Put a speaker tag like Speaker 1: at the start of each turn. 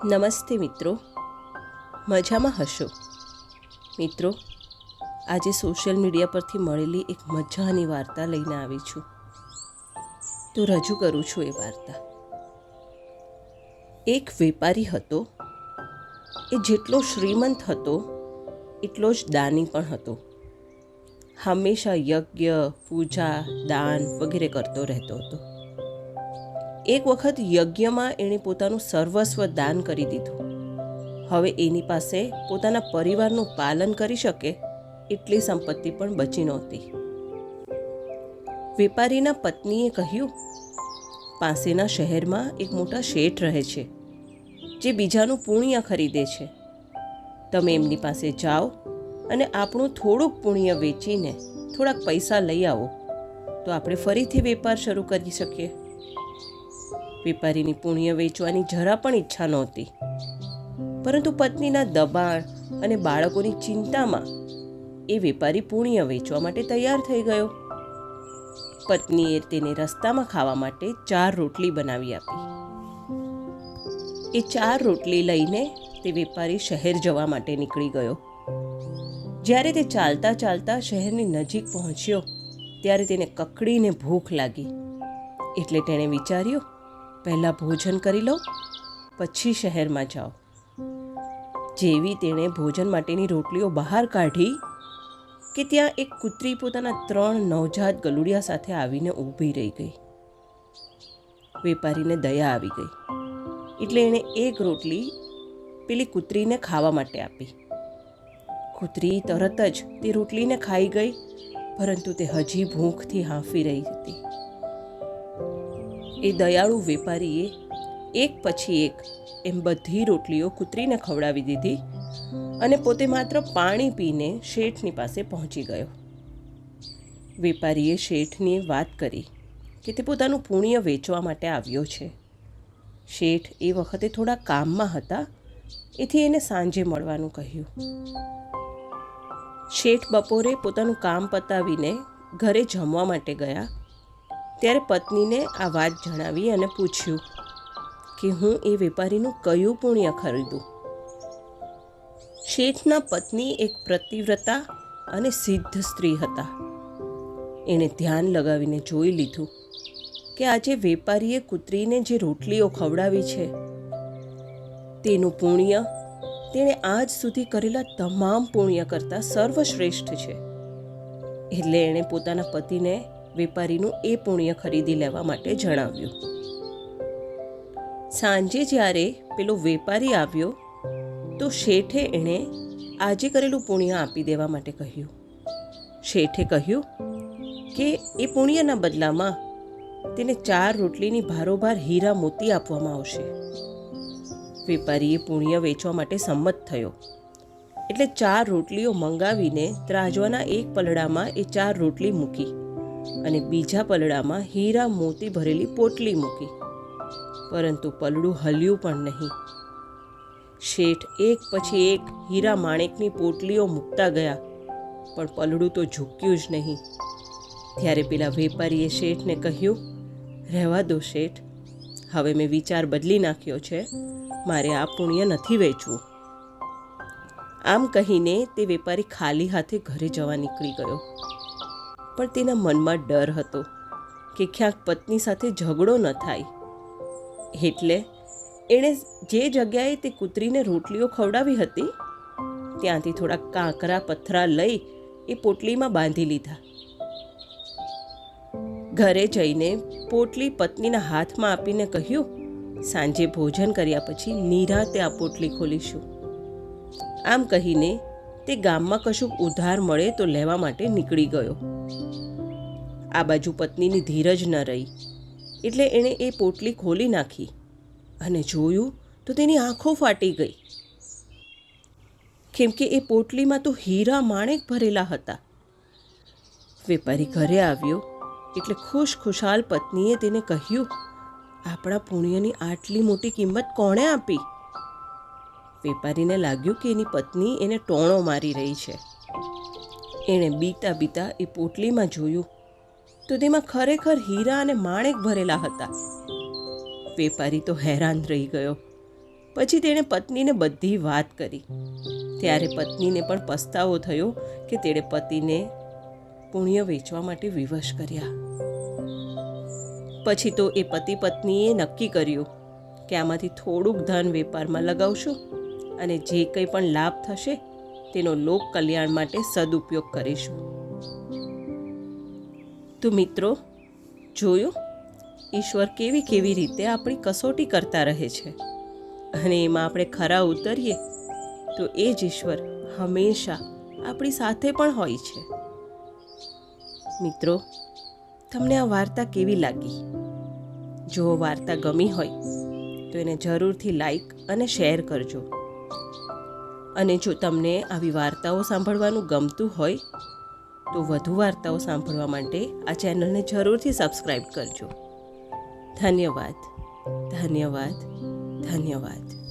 Speaker 1: નમસ્તે મિત્રો, મજામાં હશો? મિત્રો, આજે સોશિયલ મીડિયા પરથી મળેલી એક મજાની વાર્તા લઈને આવી છું. તો રજૂ કરું છું એ વાર્તા. એક વેપારી હતો. એ જેટલો શ્રીમંત હતો એટલો જ દાની પણ હતો. હંમેશા યજ્ઞ, પૂજા, દાન વગેરે કરતો રહેતો હતો. એક વખત યજ્ઞમાં એણે પોતાનું સર્વસ્વ દાન કરી દીધું. હવે એની પાસે પોતાના પરિવારનું પાલન કરી શકે એટલી સંપત્તિ પણ બચી નહોતી. વેપારીના પત્નીએ કહ્યું, પાસેના શહેરમાં એક મોટા શેઠ રહે છે જે બીજાનું પુણ્ય ખરીદે છે. તમે એમની પાસે જાઓ અને આપણું થોડુંક પુણ્ય વેચીને થોડાક પૈસા લઈ આવો તો આપણે ફરીથી વેપાર શરૂ કરી શકીએ. વેપારીની પુણ્ય વેચવાની જરા પણ ઈચ્છા નહોતી, પરંતુ પત્નીના દબાણ અને બાળકોની ચિંતામાં એ વેપારી પુણ્ય વેચવા માટે તૈયાર થઈ ગયો. પત્નીએ તેને રસ્તામાં ખાવા માટે 4 રોટલી બનાવી આપી. એ 4 રોટલી લઈને તે વેપારી શહેર જવા માટે નીકળી ગયો. જ્યારે તે ચાલતા ચાલતા શહેરની નજીક પહોંચ્યો ત્યારે તેને કકડીને ભૂખ લાગી. એટલે તેણે વિચાર્યું, પહેલાં ભોજન કરી લો, પછી શહેરમાં જાઓ. જેવી તેણે ભોજન માટેની રોટલીઓ બહાર કાઢી કે ત્યાં એક કૂતરી પોતાના 3 નવજાત ગલુડિયા સાથે આવીને ઊભી રહી ગઈ. વેપારીને દયા આવી ગઈ એટલે એણે એક રોટલી પેલી કૂતરીને ખાવા માટે આપી. કૂતરી તરત જ તે રોટલીને ખાઈ ગઈ, પરંતુ તે હજી ભૂખથી હાંફી રહી હતી. એ દયાળુ વેપારીએ એક પછી એક એમ બધી રોટલીઓ કૂતરીને ખવડાવી દીધી અને પોતે માત્ર પાણી પીને શેઠની પાસે પહોંચી ગયો. વેપારીએ શેઠને વાત કરી કે તે પોતાનું પુણ્ય વેચવા માટે આવ્યો છે. શેઠ એ વખતે થોડા કામમાં હતા, એથી એને સાંજે મળવાનું કહ્યું. શેઠ બપોરે પોતાનું કામ પતાવીને ઘરે જમવા માટે ગયા ત્યારે પત્નીને આ વાત જણાવી અને પૂછ્યું કે હું એ વેપારીનું કયું પુણ્ય ખરીદું. શેઠના પત્ની એક પતિવ્રતા અને સિદ્ધ સ્ત્રી હતા. એણે ધ્યાન લગાવીને જોઈ લીધું કે આજે વેપારીએ કૂતરીને જે રોટલીઓ ખવડાવી છે તેનું પુણ્ય તેણે આજ સુધી કરેલા તમામ પુણ્ય કરતાં સર્વશ્રેષ્ઠ છે. એટલે એણે પોતાના પતિને વેપારીનું એ પુણ્ય ખરીદી લેવા માટે જણાવ્યું. સાંજે જ્યારે પેલો વેપારી આવ્યો તો શેઠે એણે આજે કરેલું પુણ્ય આપી દેવા માટે કહ્યું. શેઠે કહ્યું કે એ પુણ્યના બદલામાં તેને 4 રોટલીની ભારોભાર હીરા મોતી આપવામાં આવશે. વેપારીએ પુણ્ય વેચવા માટે સંમત થયો એટલે 4 રોટલીઓ મંગાવીને ત્રાજવાના એક પલડામાં એ 4 રોટલી મૂકી અને બીજા પલડામાં હીરા મોતી ભરેલી પોટલી મૂકી, પરંતુ પલડું હલ્યું પણ નહીં. શેઠ એક પછી એક હીરા માણેકની પોટલીઓ મૂકતા ગયા, પણ પલડું તો ઝૂક્યું જ નહીં. ત્યારે પેલા વેપારીએ શેઠને કહ્યું, રહેવા દો શેઠ, હવે મેં વિચાર બદલી નાખ્યો છે, મારે આ પુણ્ય નથી વેચવું. આમ કહીને તે વેપારી ખાલી હાથે ઘરે જવા નીકળી ગયો. પણ તેના મનમાં ડર હતો કે ક્યાંક પત્ની સાથે ઝઘડો ન થાય. એટલે એણે જે જગ્યાએ તે કૂતરીને રોટલીઓ ખવડાવી હતી ત્યાંથી થોડા કાંકરા પથરા લઈ એ પોટલીમાં બાંધી લીધા. ઘરે જઈને પોટલી પત્નીના હાથમાં આપીને કહ્યું, સાંજે ભોજન કર્યા પછી નિરાંતે આ પોટલી ખોલીશું. આમ કહીને તે ગામમાં કશુંક ઉધાર મળે તો લેવા માટે નીકળી ગયો. આ બાજુ પત્નીની ધીરજ ન રહી એટલે એણે એ પોટલી ખોલી નાખી અને જોયું તો તેની આંખો ફાટી ગઈ, કેમ કે એ પોટલીમાં તો હીરા માણેક ભરેલા હતા. વેપારી ઘરે આવ્યો એટલે ખુશખુશાલ પત્નીએ તેને કહ્યું, આપણા પુણ્યની આટલી મોટી કિંમત કોણે આપી? વેપારીને લાગ્યું કે એની પત્ની એને ટોણો મારી રહી છે. એણે બીતા બીતા એ પોટલીમાં જોયું તો તેમાં ખરેખર હીરા અને માણેક ભરેલા હતા. વેપારી તો હેરાન રહી ગયો. પછી તેણે પત્નીને બધી વાત કરી. ત્યારે પત્નીને પણ પસ્તાવો થયો કે તેણે પતિને પુણ્ય વેચવા માટે વિવશ કર્યા. પછી તો એ પતિ પત્નીએ નક્કી કર્યું કે આમાંથી થોડુંક ધન વેપારમાં લગાવશું અને જે કંઈ પણ લાભ થશે તેનો લોક કલ્યાણ માટે સદુપયોગ કરીશું. તો મિત્રો, જોયું ઈશ્વર કેવી કેવી રીતે આપણી કસોટી કરતા રહે છે અને એમાં આપણે ખરા ઉતરીએ તો એ જ ઈશ્વર હંમેશા આપણી સાથે પણ હોય છે. મિત્રો, તમને આ વાર્તા કેવી લાગી? જો વાર્તા ગમી હોય તો એને જરૂરથી લાઈક અને શેર કરજો. અને જો તમને આવી વાર્તાઓ સાંભળવાનું ગમતું હોય તો વધુ વાર્તાઓ સાંભળવા માટે આ ચેનલને જરૂરથી સબસ્ક્રાઈબ કરજો. ધન્યવાદ, ધન્યવાદ, ધન્યવાદ.